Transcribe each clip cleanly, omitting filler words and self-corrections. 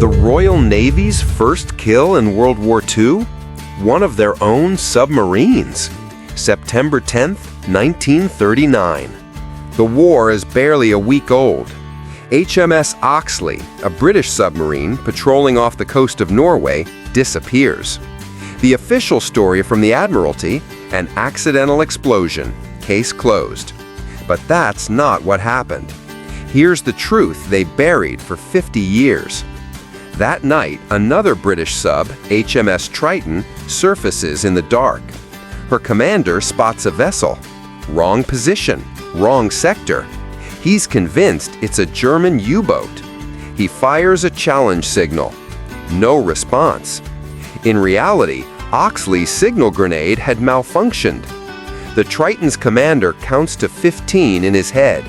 The Royal Navy's first kill in World War II? One of their own submarines. September 10, 1939. The war is barely a week old. HMS Oxley, a British submarine patrolling off the coast of Norway, disappears. The official story from the Admiralty: an accidental explosion, case closed. But that's not what happened. Here's the truth they buried for 50 years. That night, another British sub, HMS Triton, surfaces in the dark. Her commander spots a vessel. Wrong position, wrong sector. He's convinced it's a German U-boat. He fires a challenge signal. No response. In reality, Oxley's signal grenade had malfunctioned. The Triton's commander counts to 15 in his head.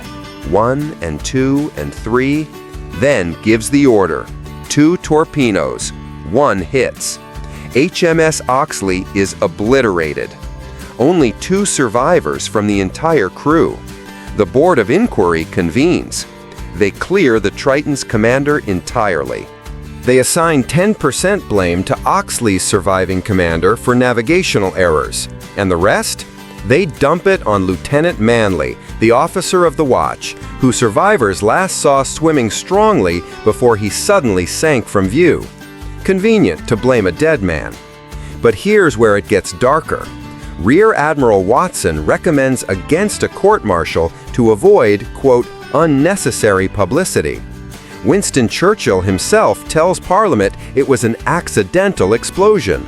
1 and 2 and 3, then gives the order. 2 torpedoes, 1 hits. HMS Oxley is obliterated. Only 2 survivors from the entire crew. The Board of Inquiry convenes. They clear the Triton's commander entirely. They assign 10% blame to Oxley's surviving commander for navigational errors. And the rest? They dump it on Lieutenant Manley, the officer of the watch, who survivors last saw swimming strongly before he suddenly sank from view. Convenient to blame a dead man. But here's where it gets darker. Rear Admiral Watson recommends against a court-martial to avoid, quote, unnecessary publicity. Winston Churchill himself tells Parliament it was an accidental explosion.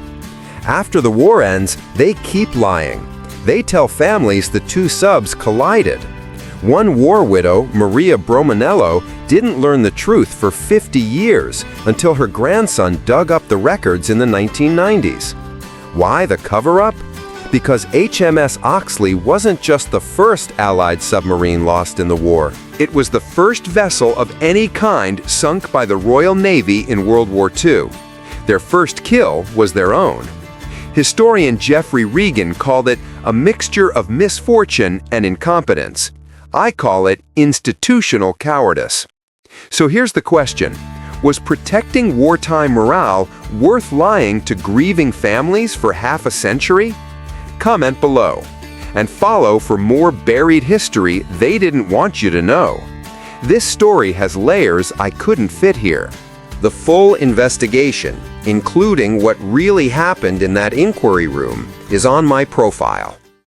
After the war ends, they keep lying. They tell families the 2 subs collided. One war widow, Maria Bromanello, didn't learn the truth for 50 years until her grandson dug up the records in the 1990s. Why the cover-up? Because HMS Oxley wasn't just the first Allied submarine lost in the war. It was the first vessel of any kind sunk by the Royal Navy in World War II. Their first kill was their own. Historian Jeffrey Regan called it a mixture of misfortune and incompetence. I call it institutional cowardice. So here's the question. Was protecting wartime morale worth lying to grieving families for half a century? Comment below. And follow for more buried history they didn't want you to know. This story has layers I couldn't fit here. The full investigation, including what really happened in that inquiry room, is on my profile.